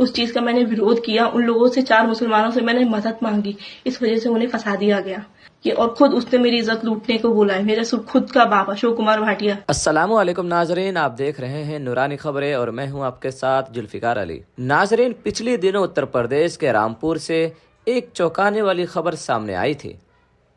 उस चीज का मैंने विरोध किया। उन लोगों से, 4 मुसलमानों से मैंने मदद मांगी, इस वजह से उन्हें फंसा दिया गया। कि और खुद उसने मेरी इज्जत लूटने को बोला है, मेरा खुद का बाप अशोक कुमार भाटिया। अस्सलामु अलैकुम नाजरीन, आप देख रहे हैं नूरानी खबरें और मैं हूं आपके साथ जुल्फिकार अली। नाजरीन, पिछले दिनों उत्तर प्रदेश के रामपुर से एक चौंकाने वाली खबर सामने आई थी।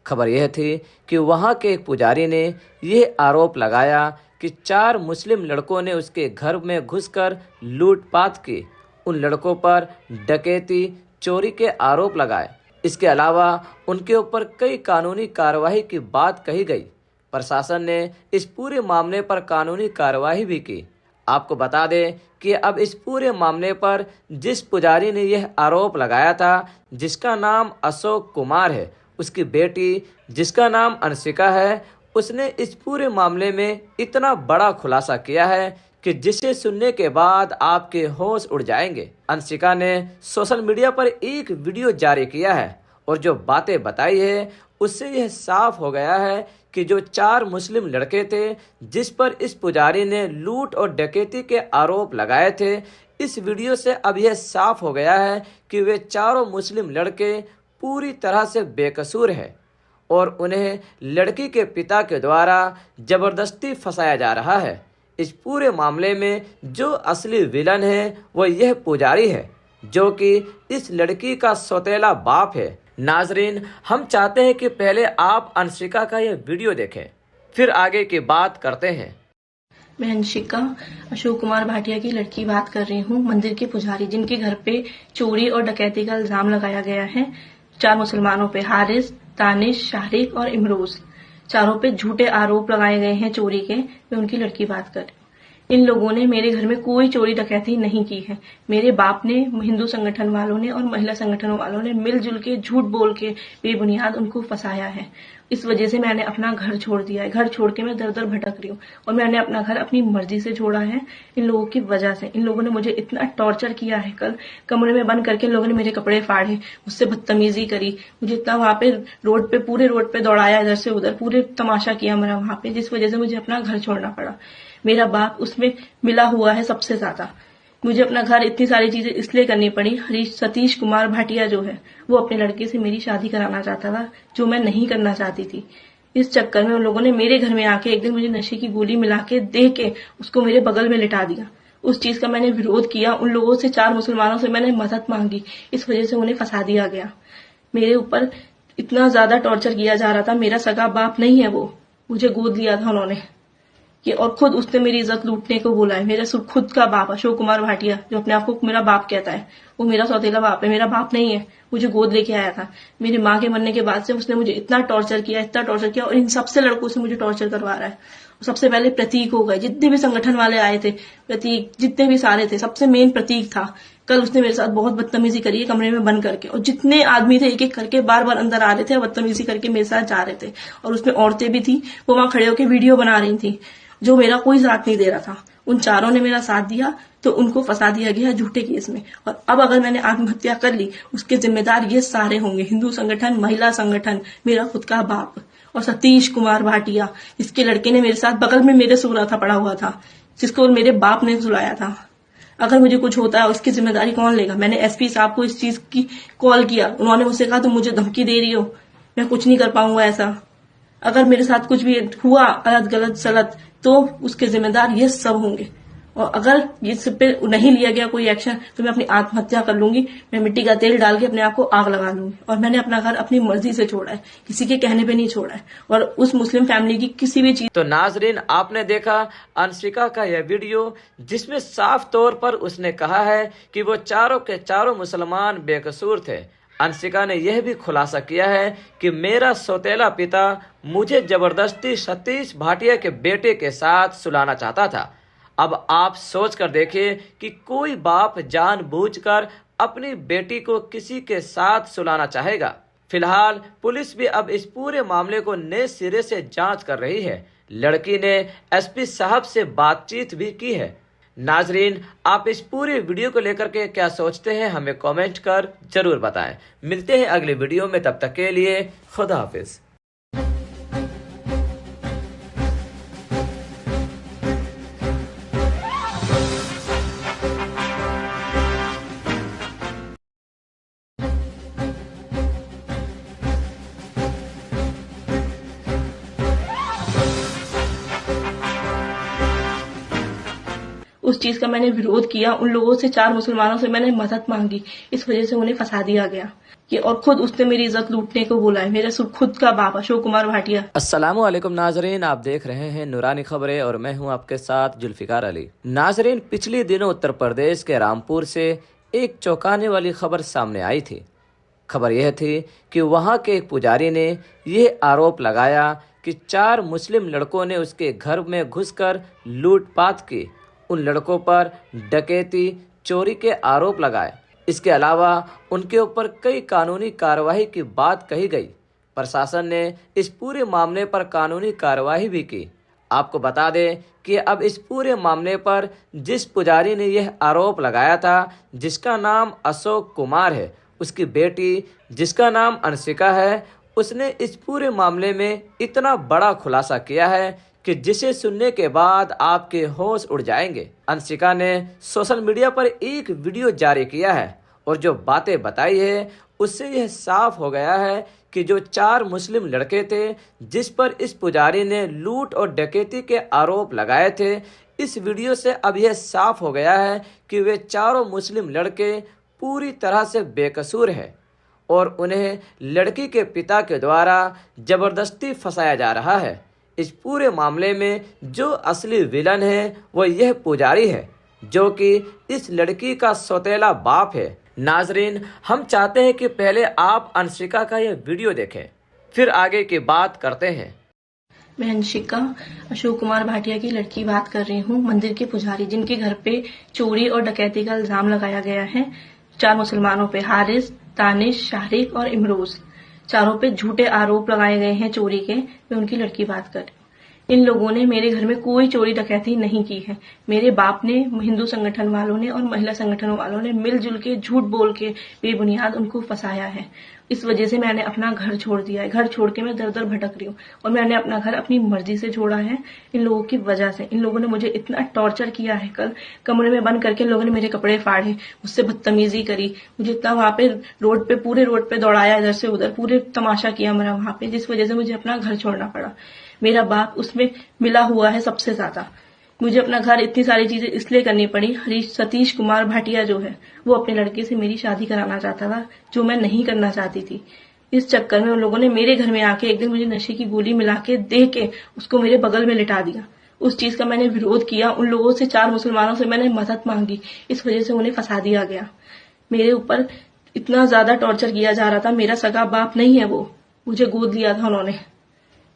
खबर यह थी कि वहां के एक पुजारी ने यह आरोप लगाया कि 4 मुस्लिम लड़कों ने उसके घर में घुसकर लूटपाट की। उन लड़कों पर डकैती, चोरी के आरोप लगाए। इसके अलावा उनके ऊपर कई कानूनी कार्रवाई की बात कही गई। प्रशासन ने इस पूरे मामले पर कानूनी कार्रवाई भी की। आपको बता दें कि अब इस पूरे मामले पर जिस पुजारी ने यह आरोप लगाया था, जिसका नाम अशोक कुमार है, उसकी बेटी जिसका नाम अंशिका है, उसने इस पूरे मामले में इतना बड़ा खुलासा किया है कि जिसे सुनने के बाद आपके होश उड़ जाएंगे। अंशिका ने सोशल मीडिया पर एक वीडियो जारी किया है और जो बातें बताई है उससे यह साफ हो गया है कि जो 4 मुस्लिम लड़के थे जिस पर इस पुजारी ने लूट और डकैती के आरोप लगाए थे, इस वीडियो से अब यह साफ हो गया है कि वे चारों मुस्लिम लड़के पूरी तरह से बेकसूर है और उन्हें लड़की के पिता के द्वारा जबरदस्ती फंसाया जा रहा है। इस पूरे मामले में जो असली विलन है वो यह पुजारी है, जो कि इस लड़की का सौतेला बाप है। नाजरीन, हम चाहते हैं कि पहले आप अंशिका का यह वीडियो देखें, फिर आगे की बात करते हैं। मैं अंशिका, अशोक कुमार भाटिया की लड़की बात कर रही हूँ। मंदिर के पुजारी जिनके घर पे चोरी और डकैती का इल्जाम लगाया गया है 4 मुसलमानों पे, हारिस, तानिश, शारिक और इमरोज, चारों पे झूठे आरोप लगाए गए हैं चोरी के। मैं उनकी लड़की बात कर रही हूँ। इन लोगों ने मेरे घर में कोई चोरी डकैती नहीं की है। मेरे बाप ने, हिंदू संगठन वालों ने और महिला संगठनों वालों ने मिलजुल के झूठ बोल के बेबुनियाद उनको फंसाया है। इस वजह से मैंने अपना घर छोड़ दिया है। घर छोड़ के मैं दर दर भटक रही हूँ और मैंने अपना घर अपनी मर्जी से छोड़ा है इन लोगों की वजह से। इन लोगों ने मुझे इतना टॉर्चर किया है। कल कमरे में बंद करके इन लोगों ने मेरे कपड़े फाड़े, मुझसे बदतमीजी करी, मुझे इतना वहां पे रोड पे, पूरे रोड पे दौड़ाया, इधर से उधर, पूरे तमाशा किया मेरा वहां पे, जिस वजह से मुझे अपना घर छोड़ना पड़ा। मेरा बाप उसमें मिला हुआ है सबसे ज्यादा। मुझे अपना घर, इतनी सारी चीजें इसलिए करनी पड़ी। सतीश कुमार भाटिया जो है वो अपने लड़के से मेरी शादी कराना चाहता था, जो मैं नहीं करना चाहती थी। इस चक्कर में उन लोगों ने मेरे घर में आके एक दिन मुझे नशे की गोली मिला के दे के उसको मेरे बगल में लिटा दिया। उस चीज का मैंने विरोध किया। उन लोगों से, 4 मुसलमानों से मैंने मदद मांगी, इस वजह से उन्हें फंसा दिया गया। मेरे ऊपर इतना ज्यादा टॉर्चर किया जा रहा था। मेरा सगा बाप नहीं है वो, मुझे गोद लिया था उन्होंने कि और खुद उसने मेरी इज्जत लूटने को बोला है। मेरा खुद का बाप अशोक कुमार भाटिया, जो अपने आप को मेरा बाप कहता है, वो मेरा सौतेला बाप है, मेरा बाप नहीं है। मुझे गोद लेके आया था। मेरी माँ के मरने के बाद से उसने मुझे इतना टॉर्चर किया, इतना टॉर्चर किया, और इन सबसे लड़कों से मुझे टॉर्चर करवा रहा है। सबसे पहले प्रतीक हो गए, जितने भी संगठन वाले आए थे, प्रतीक, जितने भी सारे थे, सबसे मेन प्रतीक था। कल उसने मेरे साथ बहुत बदतमीजी करी है कमरे में बंद करके, और जितने आदमी थे एक एक करके बार बार अंदर आ रहे थे, बदतमीजी करके मेरे साथ जा रहे थे। और उसमें औरतें भी थी, वो वहां खड़े होकर वीडियो बना रही थी, जो मेरा कोई साथ नहीं दे रहा था। उन चारों ने मेरा साथ दिया तो उनको फंसा दिया गया झूठे केस में। और अब अगर मैंने आत्महत्या कर ली, उसके जिम्मेदार ये सारे होंगे, हिंदू संगठन, महिला संगठन, मेरा खुद का बाप और सतीश कुमार भाटिया, इसके लड़के ने मेरे साथ बगल में मेरे सो रहा था, पड़ा हुआ था, जिसको मेरे बाप ने सुलाया था। अगर मुझे कुछ होता है उसकी जिम्मेदारी कौन लेगा? मैंने एसपी साहब को इस चीज की कॉल किया, उन्होंने मुझसे कहा तुम मुझे धमकी दे रही हो, मैं कुछ नहीं कर पाऊंगा ऐसा। अगर मेरे साथ कुछ भी हुआ गलत सलत तो उसके जिम्मेदार ये सब होंगे। और अगर इस पे नहीं लिया गया कोई एक्शन तो मैं अपनी आत्महत्या कर लूंगी। मैं मिट्टी का तेल डाल के अपने आप को आग लगा लूंगी। और मैंने अपना घर अपनी मर्जी से छोड़ा है, किसी के कहने पे नहीं छोड़ा है, और उस मुस्लिम फैमिली की किसी भी चीज। तो नाजरीन, आपने देखा अंशिका का यह वीडियो, जिसमें साफ तौर पर उसने कहा है कि वो चारों के चारों मुसलमान बेकसूर थे। अंशिका ने यह भी खुलासा किया है कि मेरा सौतेला पिता मुझे जबरदस्ती सतीश भाटिया के बेटे के साथ सुलाना चाहता था। अब आप सोच कर देखिए कि कोई बाप जानबूझकर अपनी बेटी को किसी के साथ सुलाना चाहेगा। फिलहाल पुलिस भी अब इस पूरे मामले को नए सिरे से जांच कर रही है। लड़की ने एसपी साहब से बातचीत भी की है। नाजरीन, आप इस पूरे वीडियो को लेकर के क्या सोचते हैं, हमें कमेंट कर जरूर बताएं। मिलते हैं अगले वीडियो में, तब तक के लिए खुदा हाफिज। उस चीज का मैंने विरोध किया। उन लोगों से, 4 मुसलमानों से मैंने मदद मांगी। इस वजह से उन्हें फंसा दिया गया कि, और खुद उसने मेरी इज्जत लूटने को बोला है। मेरा खुद का बाप अशोक कुमार भाटिया। अस्सलामु अलैकुम नाजरीन, आप देख रहे हैं नूरानी खबरें और मैं हूं आपके साथ जुल्फिकार अली। नाजरीन, पिछले दिनों उत्तर प्रदेश के रामपुर से एक चौंकाने वाली खबर सामने आई थी। खबर यह थी कि वहां के एक पुजारी ने यह आरोप लगाया कि 4 मुस्लिम लड़कों ने उसके घर में घुसकर लूटपाट की। उन लड़कों पर डकैती, चोरी के आरोप लगाए। इसके अलावा उनके ऊपर कई कानूनी कार्रवाई की बात कही गई। प्रशासन ने इस पूरे मामले पर कानूनी कार्रवाई भी की। आपको बता दें कि अब इस पूरे मामले पर जिस पुजारी ने यह आरोप लगाया था, जिसका नाम अशोक कुमार है, उसकी बेटी जिसका नाम अंशिका है, उसने इस पूरे मामले में इतना बड़ा खुलासा किया है कि जिसे सुनने के बाद आपके होश उड़ जाएंगे। अंशिका ने सोशल मीडिया पर एक वीडियो जारी किया है और जो बातें बताई है उससे यह साफ हो गया है कि जो 4 मुस्लिम लड़के थे जिस पर इस पुजारी ने लूट और डकैती के आरोप लगाए थे, इस वीडियो से अब यह साफ हो गया है कि वे चारों मुस्लिम लड़के पूरी तरह से बेकसूर हैं और उन्हें लड़की के पिता के द्वारा जबरदस्ती फंसाया जा रहा है। इस पूरे मामले में जो असली विलन है वो यह पुजारी है, जो कि इस लड़की का सौतेला बाप है। नाजरीन, हम चाहते हैं कि पहले आप अंशिका का यह वीडियो देखें, फिर आगे की बात करते हैं। मैं अंशिका अशोक कुमार भाटिया की लड़की बात कर रही हूँ, मंदिर के पुजारी जिनके घर पे चोरी और डकैती का इल्जाम लगाया गया है। 4 मुसलमानों पे, हारिस, तानिश, शारिक और इमरोज, चारों पे झूठे आरोप लगाए गए हैं चोरी के। मैं उनकी लड़की बात कर रही हूँ। इन लोगों ने मेरे घर में कोई चोरी डकैती नहीं की है। मेरे बाप ने, हिंदू संगठन वालों ने और महिला संगठन वालों ने मिलजुल के झूठ बोल के बेबुनियाद उनको फंसाया है। इस वजह से मैंने अपना घर छोड़ दिया है। घर छोड़ के मैं दर दर भटक रही हूँ और मैंने अपना घर अपनी मर्जी से छोड़ा है इन लोगों की वजह से। इन लोगों ने मुझे इतना टॉर्चर किया है। कल कमरे में बंद करके इन लोगों ने मेरे कपड़े फाड़े, मुझसे बदतमीजी करी, मुझे इतना वहां पे रोड पे, पूरे रोड पे दौड़ाया, इधर से उधर, पूरे तमाशा किया मेरा वहां पे, जिस वजह से मुझे अपना घर छोड़ना पड़ा। मेरा बाप उसमें मिला हुआ है सबसे ज्यादा। मुझे अपना घर, इतनी सारी चीजें इसलिए करनी पड़ी। सतीश कुमार भाटिया जो है वो अपने लड़के से मेरी शादी कराना चाहता था, जो मैं नहीं करना चाहती थी। इस चक्कर में उन लोगों ने मेरे घर में आके एक दिन मुझे नशे की गोली मिला के दे के उसको मेरे बगल में लिटा दिया। उस चीज का मैंने विरोध किया। उन लोगों से, 4 मुसलमानों से मैंने मदद मांगी। इस वजह से उन्हें फंसा दिया गया। मेरे ऊपर इतना ज्यादा टॉर्चर किया जा रहा था। मेरा सगा बाप नहीं है वो, मुझे गोद लिया था उन्होंने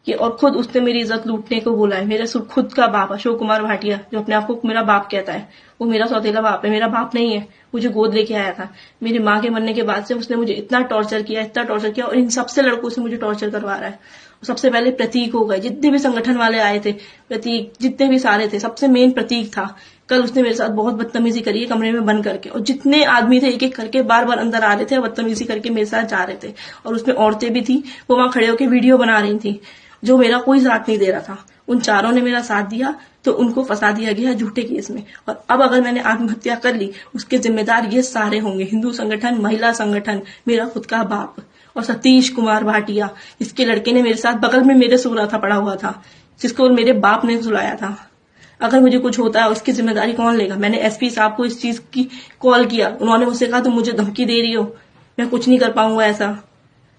कि, और खुद उसने मेरी इज्जत लूटने को बोला है। मेरा खुद का बाप अशोक कुमार भाटिया, जो अपने आप को मेरा बाप कहता है, वो मेरा सौतेला बाप है, मेरा बाप नहीं है। मुझे गोद लेके आया था। मेरी माँ के मरने के बाद से उसने मुझे इतना टॉर्चर किया और इन सबसे लड़कों से मुझे टॉर्चर करवा रहा है। सबसे पहले प्रतीक हो गए, जितने भी संगठन वाले आए थे, प्रतीक, जितने भी सारे थे, सबसे मेन प्रतीक था। कल उसने मेरे साथ बहुत बदतमीजी करी है कमरे में बंद करके, और जितने आदमी थे एक एक करके बार बार अंदर आ रहे थे और बदतमीजी करके मेरे साथ जा रहे थे। और उसमें औरतें भी थी, वो वहां खड़े होकर वीडियो बना रही थी, जो मेरा कोई साथ नहीं दे रहा था। उन चारों ने मेरा साथ दिया तो उनको फंसा दिया गया झूठे केस में। और अब अगर मैंने आत्महत्या कर ली, उसके जिम्मेदार ये सारे होंगे, हिंदू संगठन, महिला संगठन, मेरा खुद का बाप और सतीश कुमार भाटिया। इसके लड़के ने मेरे साथ बगल में मेरे सो रहा था, पड़ा हुआ था, जिसको मेरे बाप ने सुलाया था। अगर मुझे कुछ होता है उसकी जिम्मेदारी कौन लेगा? मैंने एसपी साहब को इस चीज की कॉल किया। उन्होंने मुझसे कहा तुम मुझे धमकी दे रही हो, मैं कुछ नहीं कर पाऊंगा ऐसा।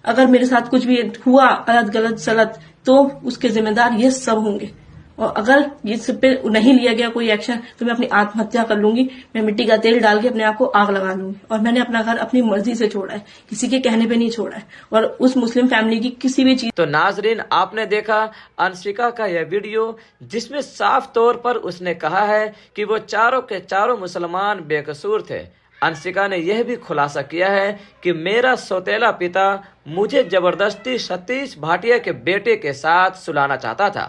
अगर मेरे साथ कुछ भी हुआ गलत सलत तो उसके जिम्मेदार ये सब होंगे। और अगर इस पे नहीं लिया गया कोई एक्शन तो मैं अपनी आत्महत्या कर लूंगी। मैं मिट्टी का तेल डाल के अपने आप को आग लगा लूंगी। और मैंने अपना घर अपनी मर्जी से छोड़ा है, किसी के कहने पे नहीं छोड़ा है, और उस मुस्लिम फैमिली की किसी भी चीज। तो नाजरीन, आपने देखा अंशिका का यह वीडियो, जिसमें साफ तौर पर उसने कहा है कि वो चारों के चारों मुसलमान बेकसूर थे। अंशिका ने यह भी खुलासा किया है कि मेरा सौतेला पिता मुझे जबरदस्ती सतीश भाटिया के बेटे के साथ सुलाना चाहता था।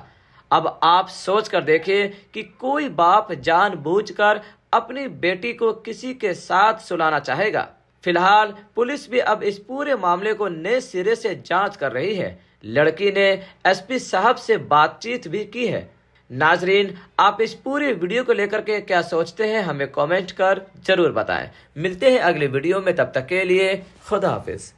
अब आप सोच कर देखिए कि कोई बाप जानबूझकर अपनी बेटी को किसी के साथ सुलाना चाहेगा। फिलहाल पुलिस भी अब इस पूरे मामले को नए सिरे से जांच कर रही है। लड़की ने एसपी साहब से बातचीत भी की है। नाजरीन, आप इस पूरे वीडियो को लेकर के क्या सोचते हैं, हमें कमेंट कर जरूर बताएं। मिलते हैं अगले वीडियो में, तब तक के लिए खुदा हाफिज।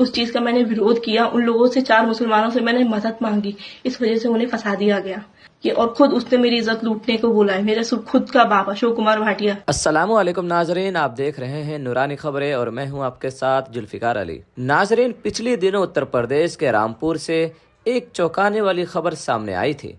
उस चीज का मैंने विरोध किया। उन लोगों से, 4 मुसलमानों से मैंने मदद मांगी। इस वजह से उन्हें फंसा दिया गया कि, और खुद उसने मेरी इज्जत लूटने को बोला है। मेरा खुद का बाप अशोक कुमार भाटिया। अस्सलामु अलैकुम नाजरीन, आप देख रहे हैं नूरानी खबरें और मैं हूं आपके साथ जुल्फिकार अली। नाजरीन, पिछले दिनों उत्तर प्रदेश के रामपुर से एक चौंकाने वाली खबर सामने आई थी।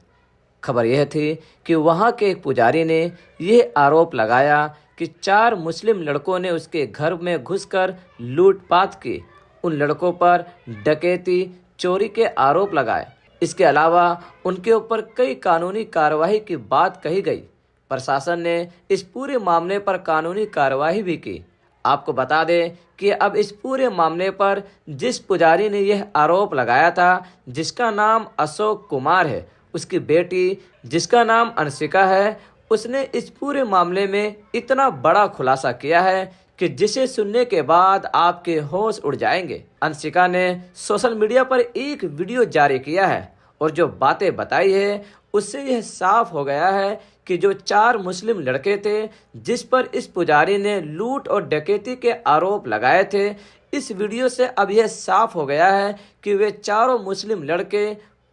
खबर यह थी कि वहां के एक पुजारी ने यह आरोप लगाया कि 4 मुस्लिम लड़कों ने उसके घर में घुसकर लूटपाट की। उन लड़कों पर डकैती, चोरी के आरोप लगाए। इसके अलावा उनके ऊपर कई कानूनी कार्रवाई की बात कही गई। प्रशासन ने इस पूरे मामले पर कानूनी कार्रवाई भी की। आपको बता दें कि अब इस पूरे मामले पर जिस पुजारी ने यह आरोप लगाया था, जिसका नाम अशोक कुमार है, उसकी बेटी जिसका नाम अंशिका है, उसने इस पूरे मामले में इतना बड़ा खुलासा किया है कि जिसे सुनने के बाद आपके होश उड़ जाएंगे। अंशिका ने सोशल मीडिया पर एक वीडियो जारी किया है और जो बातें बताई है उससे यह साफ हो गया है कि जो 4 मुस्लिम लड़के थे जिस पर इस पुजारी ने लूट और डकैती के आरोप लगाए थे, इस वीडियो से अब यह साफ हो गया है कि वे चारों मुस्लिम लड़के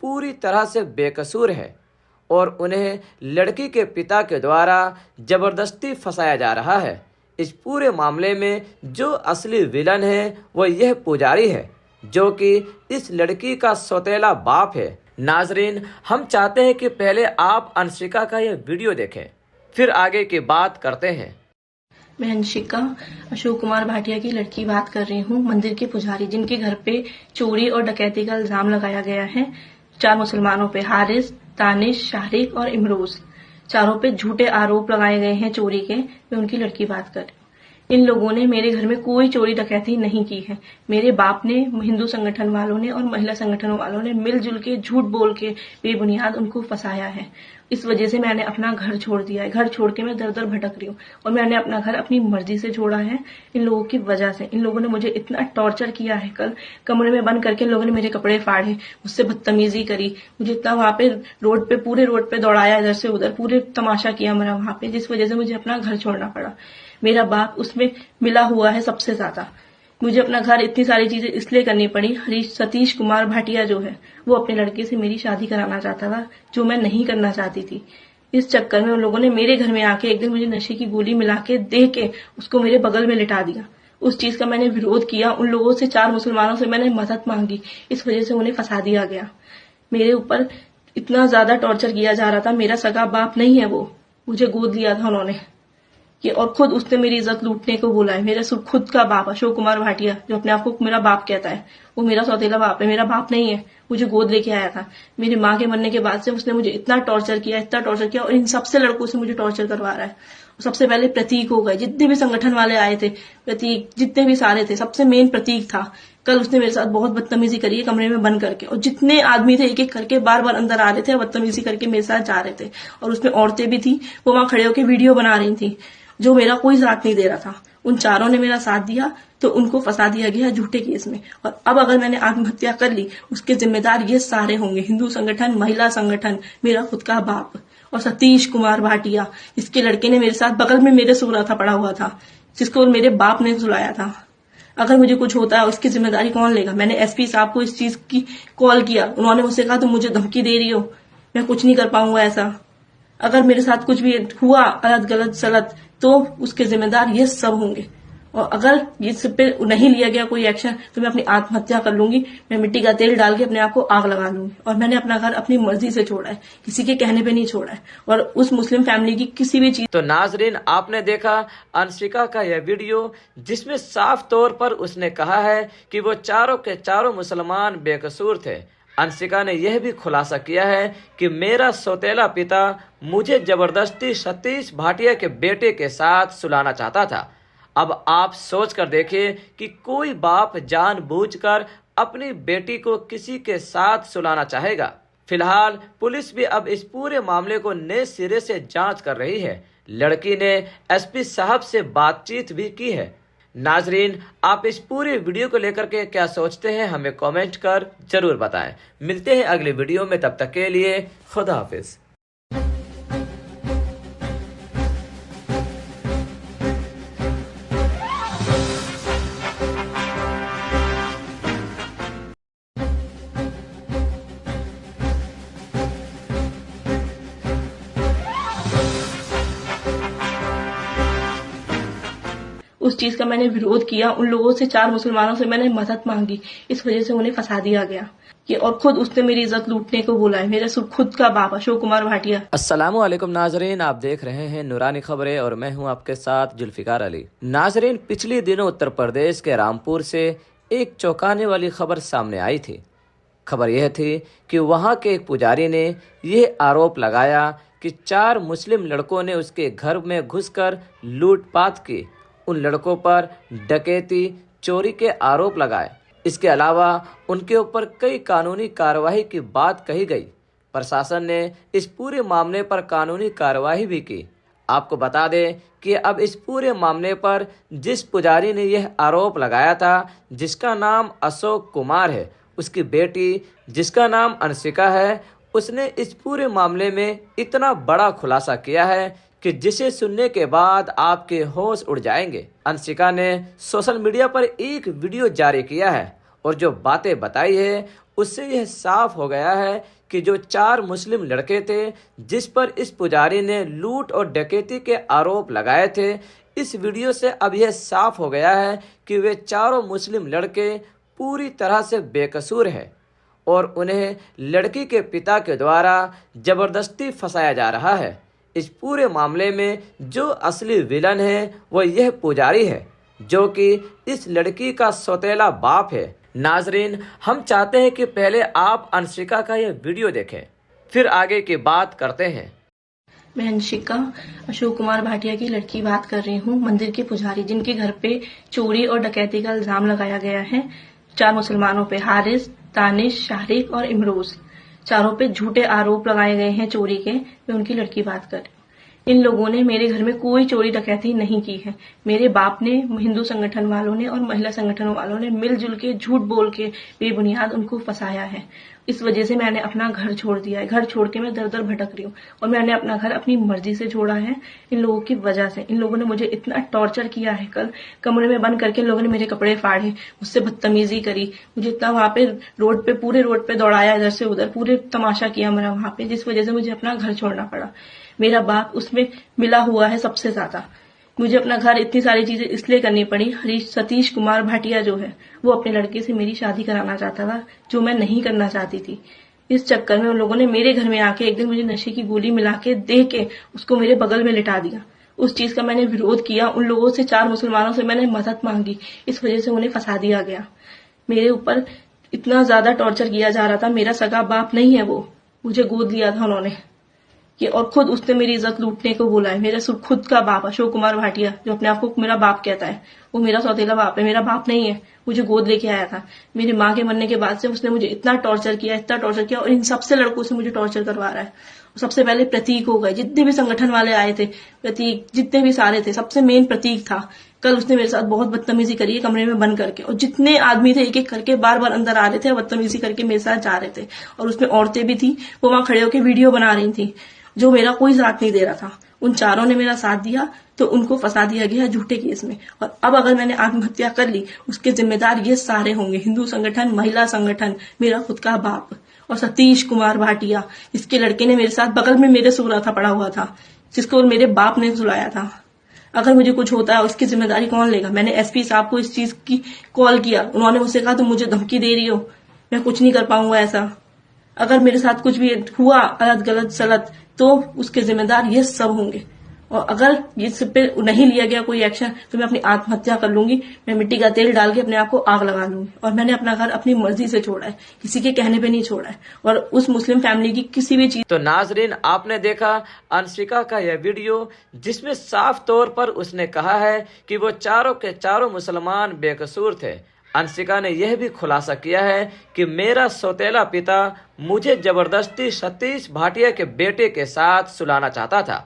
पूरी तरह से बेकसूर है और उन्हें लड़की के पिता के द्वारा जबरदस्ती फंसाया जा रहा है। इस पूरे मामले में जो असली विलन है वो यह पुजारी है, जो कि इस लड़की का सौतेला बाप है। नाजरीन, हम चाहते हैं कि पहले आप अंशिका का यह वीडियो देखें, फिर आगे की बात करते हैं। मैं अंशिका, अशोक कुमार भाटिया की लड़की बात कर रही हूँ। मंदिर के पुजारी जिनके घर पे चोरी और डकैती का इल्जाम लगाया गया है 4 मुसलमानों पे, हारिस, तानिश, शारिक और इमरोज। चारों पे झूठे आरोप लगाए गए हैं चोरी के। मैं उनकी लड़की बात कर रही हूँ। इन लोगों ने मेरे घर में कोई चोरी डकैती नहीं की है। मेरे बाप ने, हिंदू संगठन वालों ने और महिला संगठनों वालों ने मिलजुल के झूठ बोल के बेबुनियाद उनको फंसाया है। इस वजह से मैंने अपना घर छोड़ दिया है। घर छोड़ के मैं दर दर भटक रही हूँ और मैंने अपना घर अपनी मर्जी से छोड़ा है इन लोगों की वजह से। इन लोगों ने मुझे इतना टॉर्चर किया है। कल कमरे में बंद करके इन लोगों ने मेरे कपड़े फाड़े, मुझसे बदतमीजी करी, मुझे इतना वहां पे पूरे रोड पे दौड़ाया, इधर से उधर, पूरे तमाशा किया मेरा वहां पे, जिस वजह से मुझे अपना घर छोड़ना पड़ा। मेरा बाप उसमें मिला हुआ है सबसे ज्यादा। मुझे अपना घर, इतनी सारी चीजें इसलिए करनी पड़ी। सतीश कुमार भाटिया जो है वो अपने लड़के से मेरी शादी कराना चाहता था, जो मैं नहीं करना चाहती थी। इस चक्कर में उन लोगों ने मेरे घर में आके एक दिन मुझे नशे की गोली मिला के दे के उसको मेरे बगल में लिटा दिया। उस चीज का मैंने विरोध किया। उन लोगों से, 4 मुसलमानों से मैंने मदद मांगी। इस वजह से उन्हें फंसा दिया गया। मेरे ऊपर इतना ज्यादा टॉर्चर किया जा रहा था। मेरा सगा बाप नहीं है वो, मुझे गोद लिया था उन्होंने कि, और खुद उसने मेरी इज्जत लूटने को बोला है। मेरा खुद का बाप अशोक कुमार भाटिया, जो अपने आप को मेरा बाप कहता है, वो मेरा सौतेला बाप है, मेरा बाप नहीं है। मुझे गोद लेके आया था। मेरी माँ के मरने के बाद से उसने मुझे इतना टॉर्चर किया और इन सबसे लड़कों से मुझे टॉर्चर करवा रहा है। सबसे पहले प्रतीक हो गए, जितने भी संगठन वाले आए थे, प्रतीक, जितने भी सारे थे, सबसे मेन प्रतीक था। कल उसने मेरे साथ बहुत बदतमीजी करी है कमरे में बंद करके, और जितने आदमी थे एक एक करके बार बार अंदर आ रहे थे, बदतमीजी करके मेरे साथ जा रहे थे। और उसमें औरतें भी थी, वो वहां खड़े होकर वीडियो बना रही थी, जो मेरा कोई साथ नहीं दे रहा था। उन चारों ने मेरा साथ दिया तो उनको फंसा दिया गया झूठे केस में। और अब अगर मैंने आत्महत्या कर ली, उसके जिम्मेदार ये सारे होंगे, हिंदू संगठन, महिला संगठन, मेरा खुद का बाप और सतीश कुमार भाटिया, इसके लड़के ने मेरे साथ बगल में मेरे सो रहा था, पड़ा हुआ था, जिसको मेरे बाप ने सुलाया था। अगर मुझे कुछ होता है उसकी जिम्मेदारी कौन लेगा? मैंने एसपी साहब को इस चीज की कॉल किया। उन्होंने मुझसे कहा तुम मुझे धमकी दे रही हो, मैं कुछ नहीं कर पाऊंगा ऐसा। अगर मेरे साथ कुछ भी हुआ गलत सलत तो उसके जिम्मेदार ये सब होंगे। और अगर ये सब पे नहीं लिया गया कोई एक्शन तो मैं अपनी आत्महत्या कर लूंगी। मैं मिट्टी का तेल डाल के अपने आप को आग लगा लूंगी। और मैंने अपना घर अपनी मर्जी से छोड़ा है, किसी के कहने पे नहीं छोड़ा है, और उस मुस्लिम फैमिली की किसी भी चीज। तो नाजरीन, आपने देखा अंशिका का यह वीडियो, जिसमें साफ तौर पर उसने कहा है कि वो चारों के चारों मुसलमान बेकसूर थे। अंशिका ने यह भी खुलासा किया है कि मेरा सौतेला पिता मुझे जबरदस्ती सतीश भाटिया के बेटे के साथ सुलाना चाहता था। अब आप सोच कर देखिए कि कोई बाप जानबूझकर अपनी बेटी को किसी के साथ सुलाना चाहेगा। फिलहाल पुलिस भी अब इस पूरे मामले को नए सिरे से जांच कर रही है। लड़की ने एसपी साहब से बातचीत भी की है। नाजरीन, आप इस पूरे वीडियो को लेकर के क्या सोचते हैं, हमें कमेंट कर जरूर बताएं। मिलते हैं अगले वीडियो में, तब तक के लिए खुदा हाफिज। चीज का मैंने विरोध किया। उन लोगों से, 4 मुसलमानों से मैंने मदद मांगी, इस वजह से उन्हें फंसा दिया गया कि, और खुद उसने मेरी इज्जत लूटने को बोला है। मेरा खुद का बाप अशोक कुमार भाटिया। अस्सलामुअलैकुम नाजरीन, आप देख रहे हैं नूरानी खबरें और मैं हूं आपके साथ जुल्फिकार अली। नाजरीन, पिछले दिनों उत्तर प्रदेश के रामपुर से एक चौंकाने वाली खबर सामने आई थी। खबर यह थी कि वहां के एक पुजारी ने यह आरोप लगाया कि 4 मुस्लिम लड़कों ने उसके घर में घुसकर लूटपाट की। उन लड़कों पर डकैती, चोरी के आरोप लगाए। इसके अलावा उनके ऊपर कई कानूनी कार्रवाई की बात कही गई। प्रशासन ने इस पूरे मामले पर कानूनी कार्रवाई भी की। आपको बता दें कि अब इस पूरे मामले पर जिस पुजारी ने यह आरोप लगाया था, जिसका नाम अशोक कुमार है, उसकी बेटी जिसका नाम अंशिका है, उसने इस पूरे मामले में इतना बड़ा खुलासा किया है कि जिसे सुनने के बाद आपके होश उड़ जाएंगे। अंशिका ने सोशल मीडिया पर एक वीडियो जारी किया है और जो बातें बताई है उससे यह साफ हो गया है कि जो 4 मुस्लिम लड़के थे जिस पर इस पुजारी ने लूट और डकैती के आरोप लगाए थे, इस वीडियो से अब यह साफ हो गया है कि वे चारों मुस्लिम लड़के पूरी तरह से बेकसूर हैं और उन्हें लड़की के पिता के द्वारा जबरदस्ती फंसाया जा रहा है। इस पूरे मामले में जो असली विलन है वह यह पुजारी है, जो कि इस लड़की का सौतेला बाप है। नाजरीन, हम चाहते हैं कि पहले आप अंशिका का यह वीडियो देखें, फिर आगे की बात करते हैं। मैं अंशिका अशोक कुमार भाटिया की लड़की बात कर रही हूँ, मंदिर के पुजारी जिनके घर पे चोरी और डकैती का इल्जाम लगाया गया है 4 मुसलमानों पे, हारिस, तानिश, शारिक और इमरोज। चारों पे झूठे आरोप लगाए गए हैं चोरी के। मैं उनकी लड़की बात कर रही हूँ। इन लोगों ने मेरे घर में कोई चोरी डकैती नहीं की है। मेरे बाप ने, हिंदू संगठन वालों ने और महिला संगठनों वालों ने मिलजुल के झूठ बोल के बेबुनियाद उनको फंसाया है। इस वजह से मैंने अपना घर छोड़ दिया है। घर छोड़ के मैं दर दर भटक रही हूँ और मैंने अपना घर अपनी मर्जी से छोड़ा है इन लोगों की वजह से। इन लोगों ने मुझे इतना टॉर्चर किया है। कल कमरे में बंद करके इन लोगों ने मेरे कपड़े फाड़े, मुझसे बदतमीजी करी, मुझे इतना वहां पे रोड पे, पूरे रोड पे दौड़ाया, इधर से उधर, पूरे तमाशा किया मेरा वहां पे, जिस वजह से मुझे अपना घर छोड़ना पड़ा। मेरा बाप उसमें मिला हुआ है सबसे ज्यादा। मुझे अपना घर, इतनी सारी चीजें इसलिए करनी पड़ी। सतीश कुमार भाटिया जो है वो अपने लड़के से मेरी शादी कराना चाहता था, जो मैं नहीं करना चाहती थी। इस चक्कर में उन लोगों ने मेरे घर में आके एक दिन मुझे नशे की गोली मिला के दे के उसको मेरे बगल में लिटा दिया। उस चीज का मैंने विरोध किया। उन लोगों से, 4 मुसलमानों से मैंने मदद मांगी, इस वजह से उन्हें फंसा दिया गया। मेरे ऊपर इतना ज्यादा टॉर्चर किया जा रहा था। मेरा सगा बाप नहीं है वो, मुझे गोद लिया था उन्होंने कि, और खुद उसने मेरी इज्जत लूटने को बोला है। मेरा खुद का बाप अशोक कुमार भाटिया, जो अपने आप को मेरा बाप कहता है, वो मेरा सौतेला बाप है, मेरा बाप नहीं है। मुझे गोद लेके आया था। मेरी माँ के मरने के बाद से उसने मुझे इतना टॉर्चर किया और इन सबसे लड़कों से मुझे टॉर्चर करवा रहा है। सबसे पहले प्रतीक हो गए, जितने भी संगठन वाले आए थे, प्रतीक, जितने भी सारे थे, सबसे मेन प्रतीक था। कल उसने मेरे साथ बहुत बदतमीजी करी है कमरे में बंद करके, और जितने आदमी थे एक एक करके बार बार अंदर आ रहे थे, बदतमीजी करके मेरे साथ जा रहे थे। और उसमें औरतें भी थी, वो वहां खड़े होकर वीडियो बना रही थी, जो मेरा कोई साथ नहीं दे रहा था। उन चारों ने मेरा साथ दिया तो उनको फंसा दिया गया झूठे केस में। और अब अगर मैंने आत्महत्या कर ली, उसके जिम्मेदार ये सारे होंगे, हिंदू संगठन, महिला संगठन, मेरा खुद का बाप और सतीश कुमार भाटिया, जिसके लड़के ने मेरे साथ बगल में मेरे सो रहा था, पड़ा हुआ था, जिसको मेरे बाप ने सुलाया था। अगर मुझे कुछ होता है उसकी जिम्मेदारी कौन लेगा? मैंने एसपी साहब को इस चीज की कॉल किया, उन्होंने मुझसे कहा तुम मुझे धमकी दे रही हो, मैं कुछ नहीं कर पाऊंगा ऐसा। अगर मेरे साथ कुछ भी हुआ गलत सलत तो उसके जिम्मेदार ये सब होंगे। और अगर इस पे नहीं लिया गया कोई एक्शन तो मैं अपनी आत्महत्या कर लूंगी। मैं मिट्टी का तेल डाल के अपने आप को आग लगा लूंगी। और मैंने अपना घर अपनी मर्जी से छोड़ा है, किसी के कहने पे नहीं छोड़ा है, और उस मुस्लिम फैमिली की किसी भी चीज। तो नाजरीन, आपने देखा अंशिका का यह वीडियो, जिसमें साफ तौर पर उसने कहा है कि वो चारों के चारों मुसलमान बेकसूर थे। अंशिका ने यह भी खुलासा किया है कि मेरा सौतेला पिता मुझे जबरदस्ती सतीश भाटिया के बेटे के साथ सुलाना चाहता था।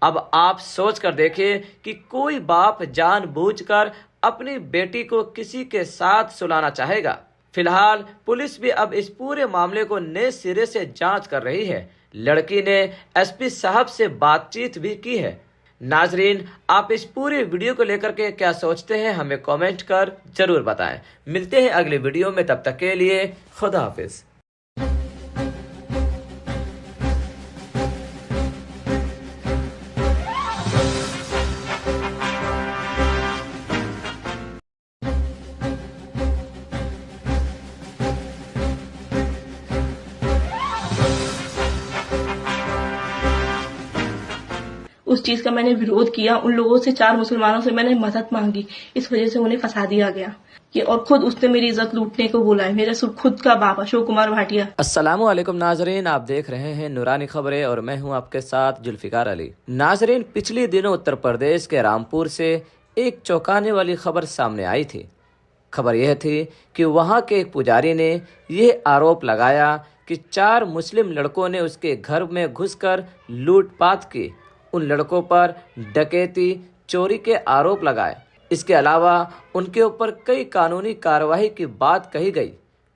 अब आप सोच कर देखिए कि कोई बाप जानबूझकर अपनी बेटी को किसी के साथ सुलाना चाहेगा। फिलहाल पुलिस भी अब इस पूरे मामले को नए सिरे से जांच कर रही है। लड़की ने एसपी साहब से बातचीत भी की है। नाजरीन, आप इस पूरे वीडियो को लेकर के क्या सोचते हैं, हमें कमेंट कर जरूर बताएं। मिलते हैं अगले वीडियो में, तब तक के लिए खुदा हाफिज। उस चीज का मैंने विरोध किया। उन लोगों से, 4 मुसलमानों से मैंने मदद मांगी। इस वजह से उन्हें फंसा दिया गया कि, और खुद उसने मेरी इज्जत लूटने को बोला है। मेरा खुद का बाप अशोक कुमार भाटिया। अस्सलामु अलैकुम नाजरीन, आप देख रहे हैं नूरानी खबरें और मैं हूं आपके साथ जुल्फिकार अली। नाजरीन, पिछले दिनों उत्तर प्रदेश के रामपुर से एक चौंकाने वाली खबर सामने आई थी। खबर यह थी कि वहां के एक पुजारी ने यह आरोप लगाया कि 4 मुस्लिम लड़कों ने उसके घर में घुसकर लूटपाट की। उन लड़कों पर डकैती, चोरी के आरोप लगाए। इसके अलावा उनके ऊपर कई कानूनी कार्रवाई की बात कही गई।